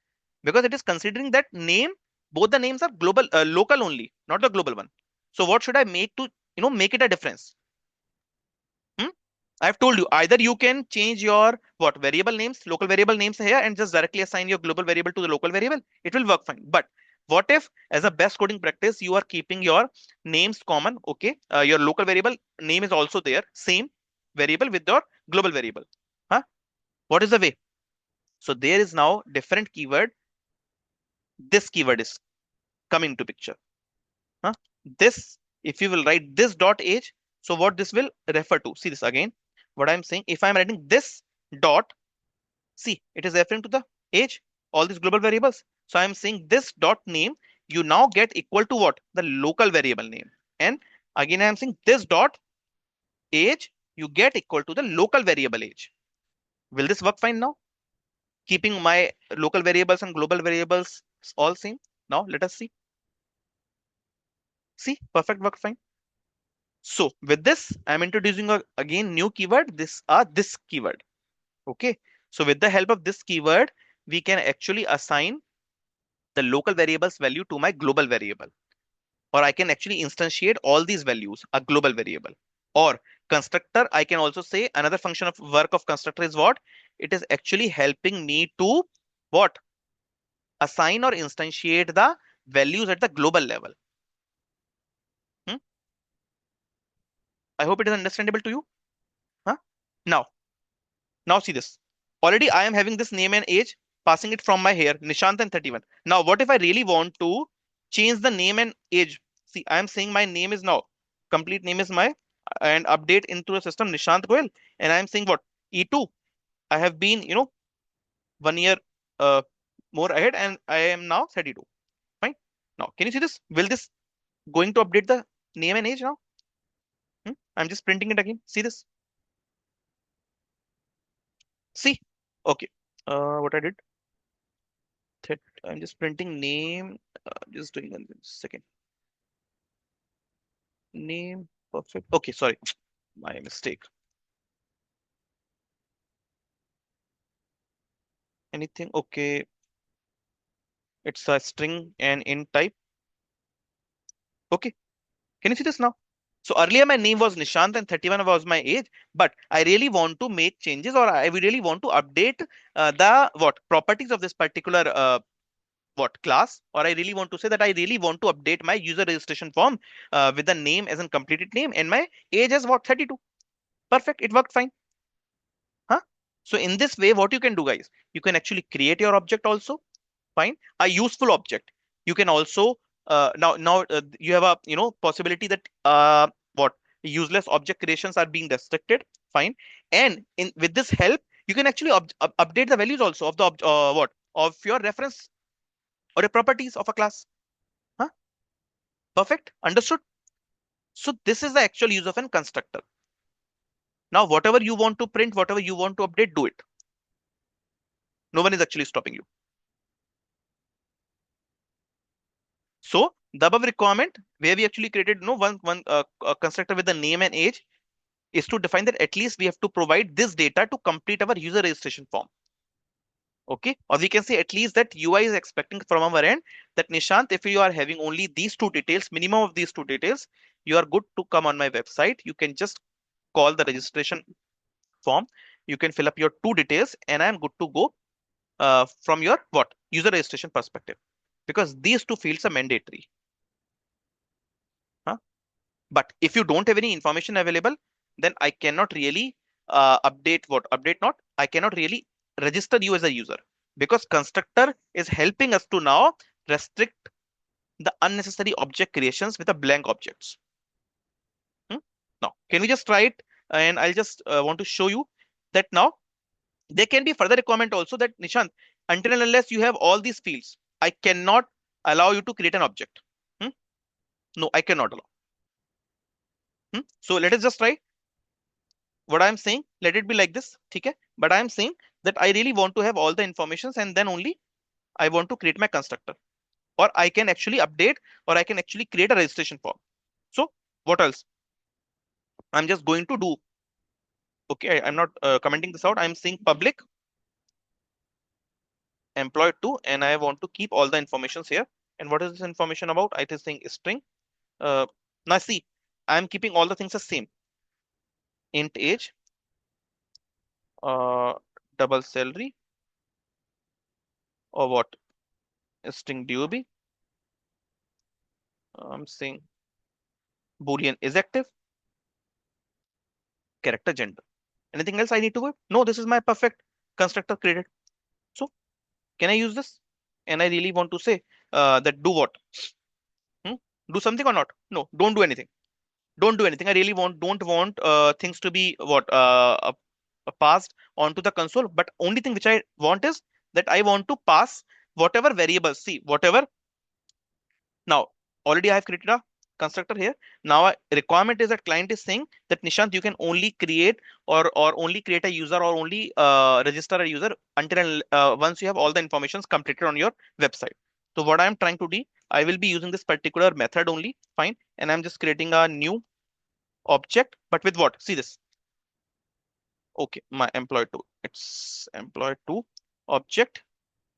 Because it is considering that name, both the names are global, local only, not the global one. So what should I make to, make it a difference? Hmm? I've told you either you can change your what variable names, local variable names here, and just directly assign your global variable to the local variable. It will work fine. But what if, as a best coding practice, you are keeping your names common? Okay, your local variable name is also there, same variable with your global variable. Huh? What is the way? So there is now different keyword. This keyword is coming to picture. Huh? This, if you will write this dot age, so what this will refer to? See this again. What I'm saying, if I'm writing this dot, see, it is referring to the age, all these global variables. So I'm saying this dot name, you now get equal to what? The local variable name. And again, I'm saying this dot age, you get equal to the local variable age. Will this work fine now? Keeping my local variables and global variables all same. Now let us see. See, perfect work fine. So with this, I'm introducing a again new keyword. This keyword. Okay. So with the help of this keyword, we can actually assign the local variables value to my global variable, or I can actually instantiate all these values a global variable. Or constructor, I can also say another function of work of constructor is what? It is actually helping me to what? Assign or instantiate the values at the global level. Hmm? I hope it is understandable to you. Huh? Now, now see this. Already I am having this name and age, passing it from my here, Nishant and 31. Now, what if I really want to change the name and age? See, I am saying my name is now, complete name is my, and update into the system Nishant Goel. And I am saying what? E2. I have been, 1 year uh, more ahead and I am now 32. Fine. Now, can you see this? Will this going to update the name and age now? I'm just printing it again. See this? See? Okay. What I did? I'm just printing name. Just doing 1 second. Name. Perfect. Okay, sorry. My mistake. Anything? Okay. It's a string and int type. Okay. Can you see this now? So earlier my name was Nishant and 31 was my age, but I really want to make changes or I really want to update the what properties of this particular what class, or I really want to say that I really want to update my user registration form with the name as a completed name and my age as what 32. Perfect. It worked fine. Huh? So in this way, what you can do, guys, you can actually create your object also. Fine. A useful object. You can also now you have a possibility that what useless object creations are being restricted. Fine. And in with this help, you can actually update the values also of the what of your reference or a properties of a class. Huh? Perfect. Understood. So this is the actual use of an constructor. Now, whatever you want to print, whatever you want to update, do it. No one is actually stopping you. So the above requirement, where we actually created one constructor with the name and age, is to define that at least we have to provide this data to complete our user registration form. Okay, or we can say at least that UI is expecting from our end that Nishant, if you are having only these two details, minimum of these two details, you are good to come on my website. You can just call the registration form. You can fill up your two details, and I am good to go from your what user registration perspective, because these two fields are mandatory. Huh? But if you don't have any information available, then I cannot really update not. I cannot really register you as a user, because constructor is helping us to now restrict the unnecessary object creations with the blank objects. Hmm? Now, can we just try it? And I'll just want to show you that now there can be further requirement also that Nishant, until and unless you have all these fields, I cannot allow you to create an object. Hmm? No, I cannot allow. So let us just try. What I'm saying, let it be like this, okay? But I'm saying that I really want to have all the informations and then only I want to create my constructor, or I can actually update, or I can actually create a registration form. So what else? I'm just going to do. Okay, I'm not commenting this out. I'm saying public employee to, and I want to keep all the informations here. And what is this information about? I is saying string. Uh, Now see, I'm keeping all the things the same. Int age, uh, double salary, or what? String dob. I'm saying Boolean is active, character gender. Anything else I need to do? No, this is my perfect constructor created. So can I use this? And I really want to say that do what? Hmm? Do something or not? No, don't do anything. Don't do anything. I really don't want things to be what passed onto the console. But only thing which I want is that I want to pass whatever variables. See, whatever now, already I have created a constructor here. Now, a requirement is that client is saying that Nishant, you can only create or only create a user or only register a user until once you have all the informations completed on your website. So what I'm trying to do, I will be using this particular method only. Fine, and I'm just creating a new object, but with what? See this. Okay, my employee two. It's employee two object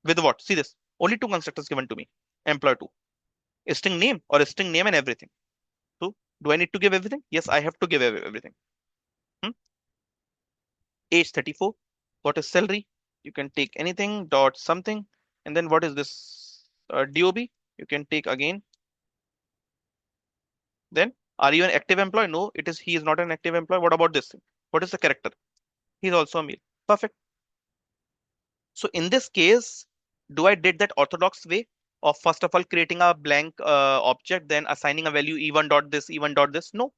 with what? See this. Only two constructors given to me. Employee two. A string name or a string name and everything. So do I need to give everything? Yes, I have to give everything. Hmm? Age 34. What is salary? You can take anything dot something. And then what is this? DOB. You can take again. Then are you an active employee? No, it is he is not an active employee. What about this thing? What is the character? He's also a male. Perfect. So in this case, do I did that orthodox way of first of all creating a blank object, then assigning a value even dot this, even dot this? No,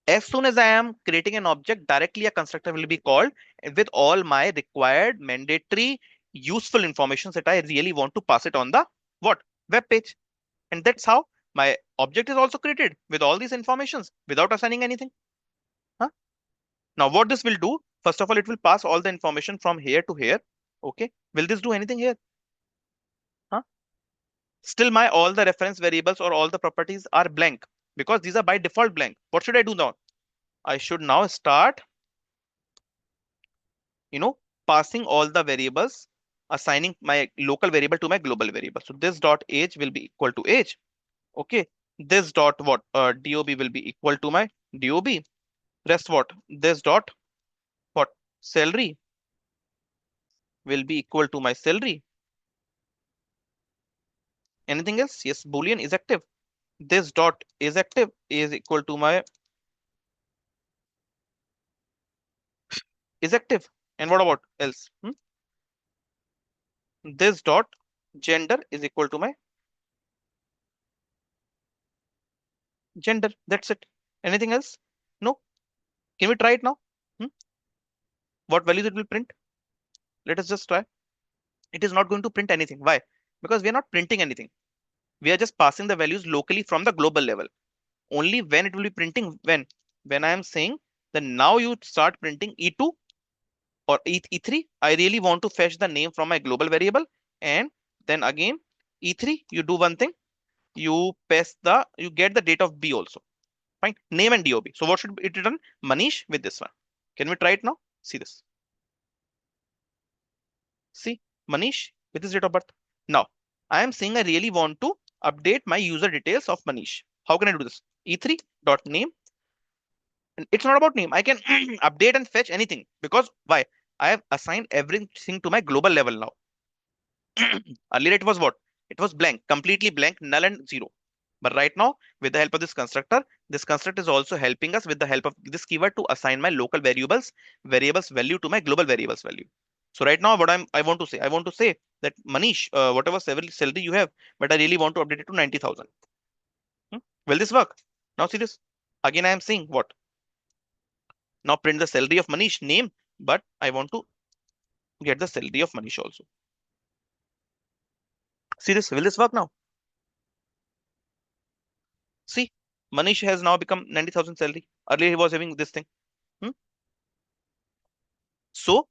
as soon as I am creating an object, directly a constructor will be called with all my required mandatory useful information that I really want to pass it on the what web page. And that's how my object is also created with all these informations without assigning anything. Huh? Now what this will do, first of all, it will pass all the information from here to here. Okay. Will this do anything here? Huh? Still my all the reference variables or all the properties are blank because these are by default blank. What should I do now? I should now start you know, passing all the variables, assigning my local variable to my global variable. So this dot age will be equal to age. Okay. This dot what? DOB will be equal to my DOB. Rest what? This dot what? Salary will be equal to my salary. Anything else? Yes, Boolean is active. This dot is active is equal to my is active. And what about else? This dot gender is equal to my gender. That's it. Anything else? No. Can we try it now? Hmm? What values it will print? Let us just try. It is not going to print anything. Why? Because we are not printing anything. We are just passing the values locally from the global level. Only when it will be printing when I am saying that now you start printing E2 or E3, I really want to fetch the name from my global variable. And then again, E3, you do one thing, you get the date of B also. Fine. Name and DOB. So what should it return? Manish with this one. Can we try it now? See this. See, Manish with his date of birth. Now, I am saying I really want to update my user details of Manish. How can I do this? E3 dot name. And it's not about name. I can update and fetch anything because why? I have assigned everything to my global level now. Earlier it was what? It was blank, completely blank, null and zero. But right now, with the help of this constructor is also helping us with the help of this keyword to assign my local variables value to my global variables value. So right now, I want to say, I want to say that Manish, whatever salary you have, but I really want to update it to 90,000. Hmm? Will this work? Now see this. Again, I am saying what? Now print the salary of Manish name, but I want to get the salary of Manish also. See this. Will this work now? See, Manish has now become 90,000 salary. Earlier he was having this thing. Hmm? So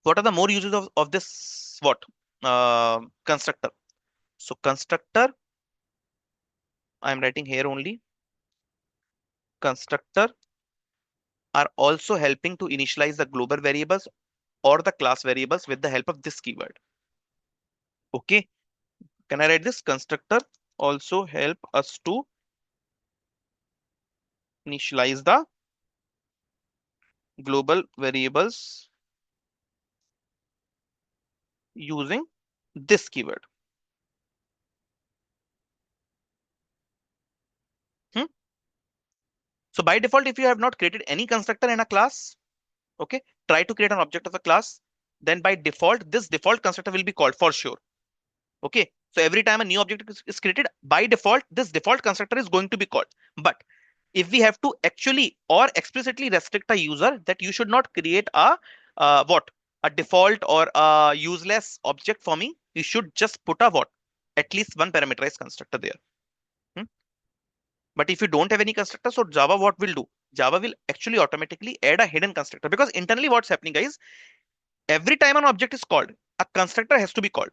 what are the more uses of this what constructor? So constructor, I'm writing here only. Constructor are also helping to initialize the global variables or the class variables with the help of this keyword. Okay, can I write this? Constructor also help us to initialize the global variables using this keyword. Hmm? So by default, if you have not created any constructor in a class, okay, try to create an object of a class. Then by default, this default constructor will be called for sure. Okay. So every time a new object is created, by default, this default constructor is going to be called. But if we have to actually or explicitly restrict a user that you should not create a what a default or a useless object for me, you should just put a what at least one parameterized constructor there. Hmm? But if you don't have any constructor, so Java what will do? Java will actually automatically add a hidden constructor, because internally what's happening, guys, every time an object is called, a constructor has to be called,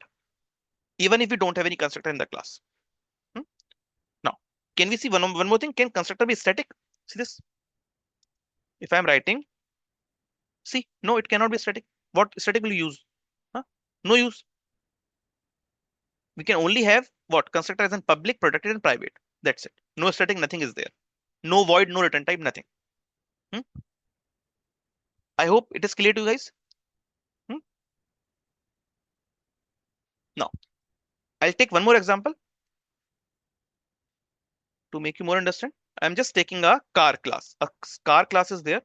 even if you don't have any constructor in the class. Hmm? Now, can we see one more thing? Can constructor be static? See this? If I'm writing, see, no, it cannot be static. What static will you use? Huh? No use. We can only have what constructor as in public, protected, and private. That's it. No static, nothing is there. No void, no return type, nothing. Hmm? I hope it is clear to you guys. Hmm? Now, I'll take one more example to make you more understand. I'm just taking a car class. A car class is there.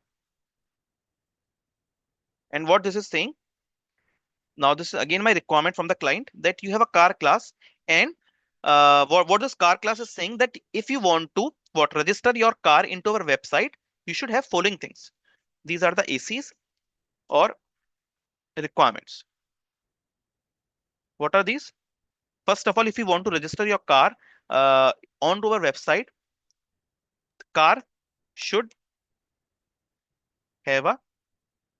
And what this is saying, now this is again my requirement from the client that you have a car class. And what this car class is saying that if you want to what register your car into our website, you should have following things. These are the ACs or requirements. What are these? First of all, if you want to register your car uh, onto our website, the car should have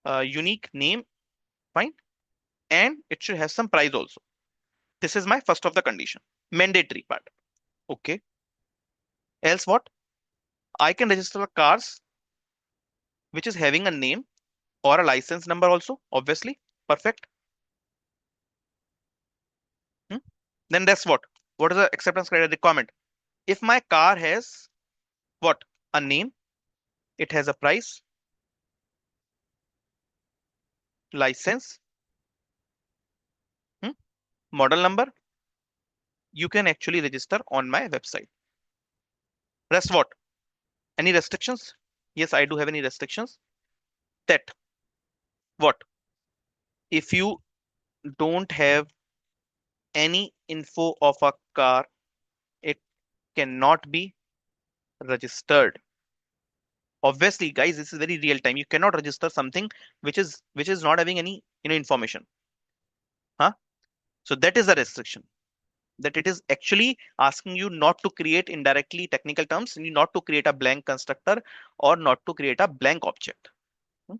a unique name, fine, and it should have some price also. This is my first of the condition, mandatory part. Okay. Else what? I can register cars which is having a name or a license number also, obviously. Perfect. Hmm? Then that's what? What is the acceptance criteria requirement? If my car has what? A name, it has a price, license, hmm? Model number, you can actually register on my website. Rest what? Any restrictions? Yes, I do have any restrictions. That what? If you don't have any info of a car, it cannot be registered. Obviously, guys, this is very real time. You cannot register something which is not having any information. Huh? So that is the restriction. That it is actually asking you not to create indirectly technical terms, not to create a blank constructor or not to create a blank object. Hmm?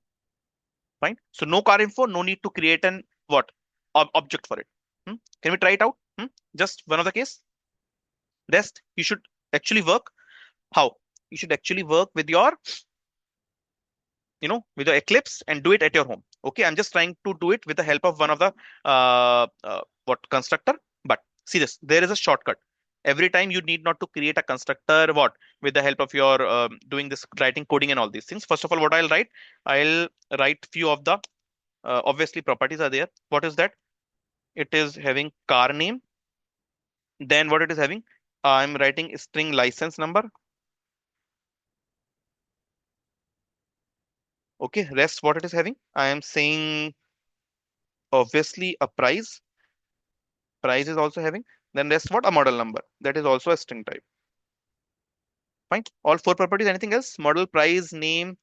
Fine. So no car info, no need to create an what object for it. Hmm? Can we try it out? Hmm? Just one of the case. Rest you should actually work. How? You should actually work with your with the Eclipse and do it at your home. Okay, I'm just trying to do it with the help of one of the what constructor. But see this, there is a shortcut. Every time you need not to create a constructor what with the help of your doing this writing coding and all these things. First of all, what I'll write few of the obviously properties are there. What is that? It is having car name. Then what it is having? I'm writing string license number. Okay, rest what it is having? I am saying obviously a price is also having. Then rest what? A model number. That is also a string type. Fine. All four properties. Anything else? Model, price, name,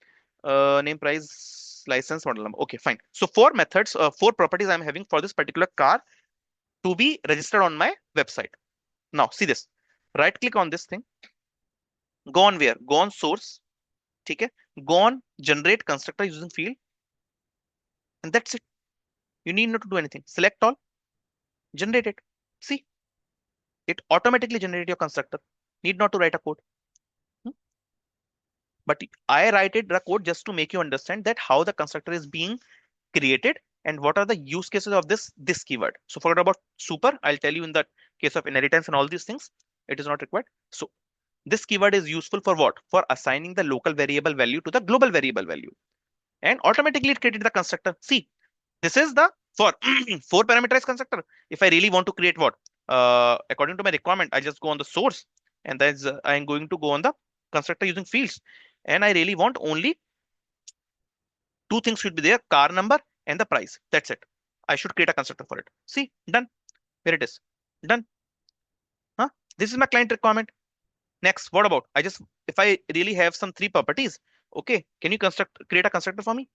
name, price, license, model number. Okay, fine. So four methods, four properties I'm having for this particular car to be registered on my website. Now see this. Right click on this thing. Go on where? Go on source. Okay. Go on generate constructor using field. And that's it. You need not to do anything. Select all. Generate it. See, it automatically generated your constructor. Need not to write a code. Hmm? But I write it the code just to make you understand that how the constructor is being created and what are the use cases of this keyword. So forget about super. I'll tell you in the case of inheritance and all these things, it is not required. So this keyword is useful for what? For assigning the local variable value to the global variable value. And automatically it created the constructor. See, this is the for four parameterized constructor. If I really want to create what? According to my requirement, I just go on the source and then I'm going to go on the constructor using fields. and I really want only two things should be there, car number and the price. That's it. I should create a constructor for it. See, done. Here it is. Done. Huh? This is my client requirement. Next, what about? If I really have some three properties, okay, can you create a constructor for me?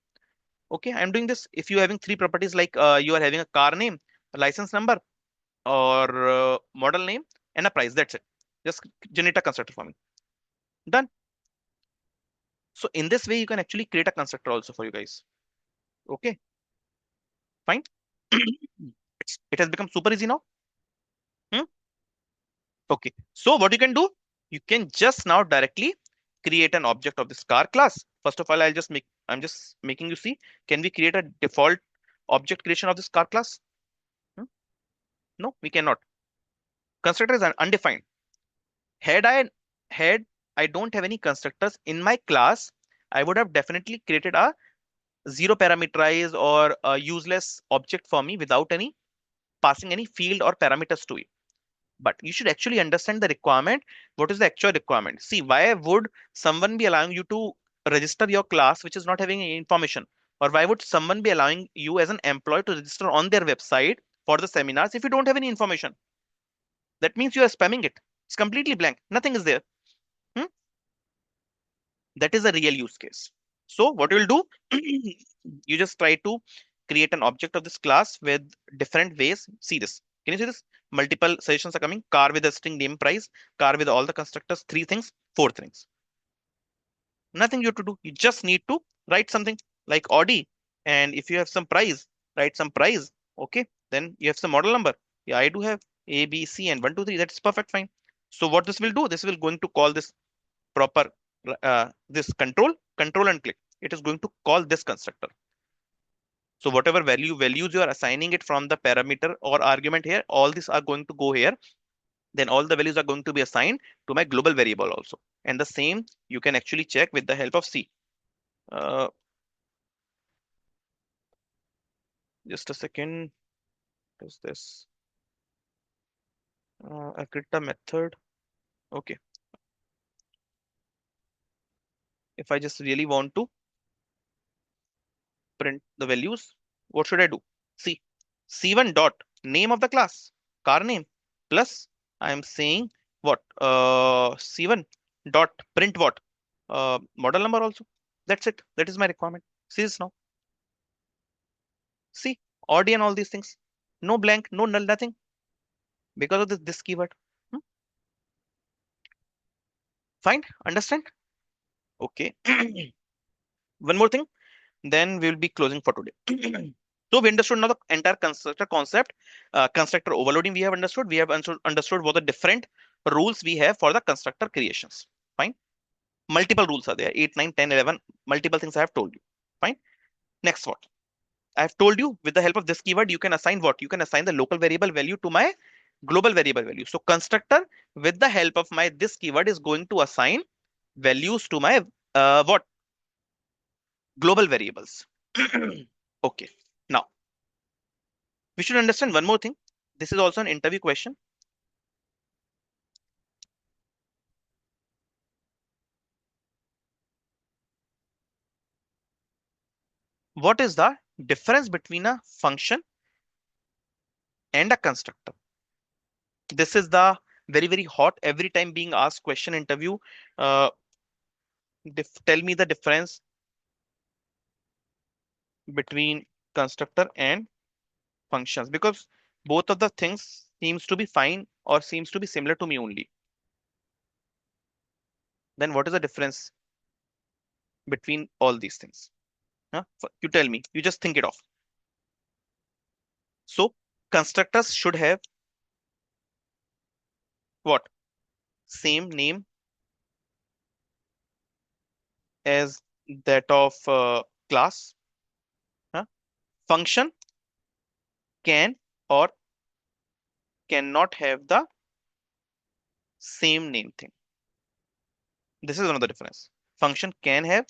Okay, I'm doing this. If you're having three properties like you are having a car name, a license number, or model name, and a price, that's it. Just generate a constructor for me. Done. So in this way, you can actually create a constructor also for you guys. Okay, fine. It has become super easy now. Hmm? Okay, so what you can do, you can just now directly create an object of this car class. First of all, I'm just making you see, can we create a default object creation of this car class? Hmm? No, we cannot. Constructor is undefined. Had I had I don't have any constructors in my class, I would have definitely created a zero parameterized or a useless object for me without any passing any field or parameters to it. But you should actually understand the requirement. What is the actual requirement? See, why would someone be allowing you to register your class which is not having any information? Or why would someone be allowing you as an employee to register on their website for the seminars if you don't have any information? That means you are spamming it. It's completely blank. Nothing is there. Hmm? That is a real use case. So what you will do, you just try to create an object of this class with different ways. See this. Can you see this? Multiple suggestions are coming. Car with a string name price, car with all the constructors, three things, four things. Nothing you have to do. You just need to write something like Audi. And if you have some price, write some price. Okay. Then you have some model number. Yeah, I do have A, B, C, and 1, 2, 3. That's perfect, fine. So what this will do, this will going to call this proper this control and click. It is going to call this constructor. So whatever values you are assigning it from the parameter or argument here, all these are going to go here. Then all the values are going to be assigned to my global variable also. And the same you can actually check with the help of C. Uh, just a second. What is this? I've created a method. Okay. If I just really want to print the values, what should I do? See, C1 dot name of the class, car name, plus I am saying what? C1 dot print what? Model number also. That's it. That is my requirement. See this now. See, Audi and all these things. No blank, no null, nothing. Because of this keyword. Hmm? Fine, understand? Okay. One more thing, then we will be closing for today. So we understood now the entire constructor concept, constructor overloading we have understood. We have understood what the different rules we have for the constructor creations. Fine. Multiple rules are there, 8, 9, 10, 11, multiple things I have told you. Fine. Next what? I have told you with the help of this keyword, you can assign what? You can assign the local variable value to my global variable value. So constructor with the help of my this keyword is going to assign values to my what? Global variables. Okay. Now we should understand one more thing. This is also an interview question. What is the difference between a function and a constructor? This is the very hot every time being asked question interview. Uh, Tell me the difference between constructor and functions, because both of the things seems to be fine or seems to be similar to me only. Then what is the difference between all these things? Huh? You tell me. You just think it off. So constructors should have what? Same name as that of class. Huh? Function can or cannot have the same name thing. This is another difference. Function can have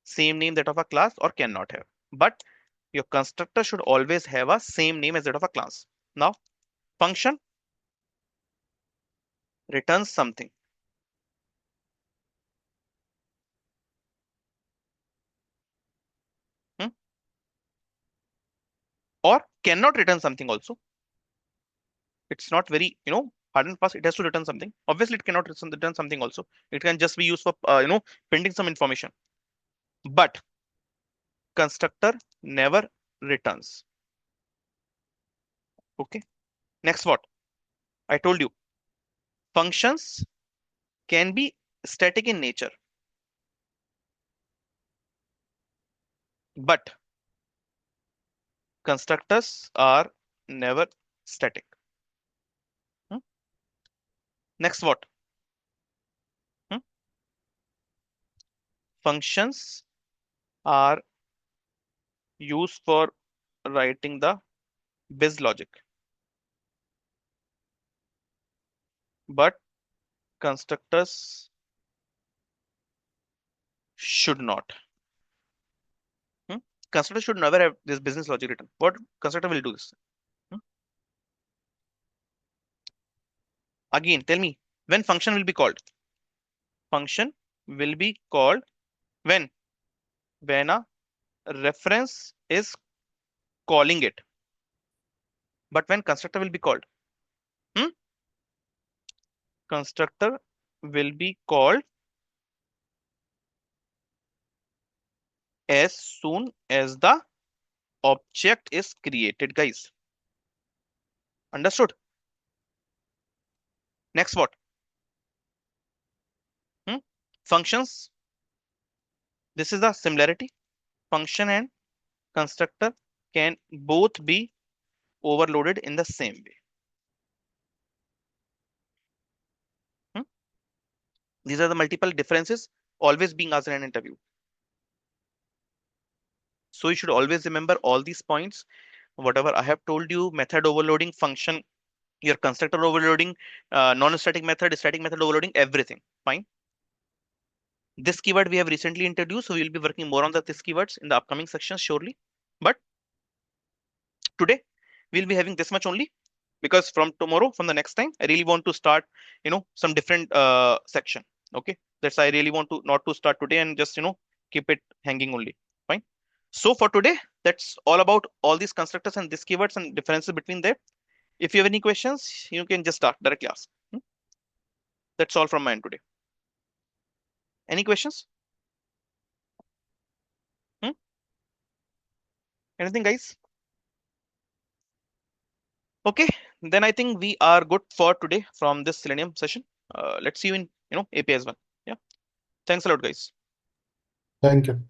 same name that of a class or cannot have. But your constructor should always have a same name as that of a class. Now, function returns something. cannot return something also. It's not very, hard and fast. It has to return something. Obviously, it cannot return something also. It can just be used for, printing some information. But constructor never returns. Okay. Next, what? I told you, functions can be static in nature, but constructors are never static. Hmm? Next, what? Hmm? Functions are used for writing the biz logic, but constructors should not. Hmm? Constructor should never have this business logic written. What constructor will do this? Hmm? Again, tell me when function will be called. Function will be called when a reference is calling it. But when constructor will be called, hmm? Constructor will be called as soon as the object is created, guys. Understood? Next, what? Hmm? Functions. This is the similarity. Function and constructor can both be overloaded in the same way. Hmm? These are the multiple differences always being asked in an interview. So you should always remember all these points. Whatever I have told you, method overloading, function, your constructor overloading, non-static method, static method overloading, everything. Fine. This keyword we have recently introduced, so we will be working more on this keywords in the upcoming sections surely. But today we'll be having this much only, because from tomorrow, from the next time, I really want to start, some different section. Okay, that's I really want to not to start today and just keep it hanging only. Fine. So for today, that's all about all these constructors and these keywords and differences between them. If you have any questions, you can just start directly ask. That's all from my end today. Any questions? Hmm? Anything, guys? Okay, then I think we are good for today from this Selenium session. Let's see you in API as well. Yeah. Thanks a lot, guys. Thank you.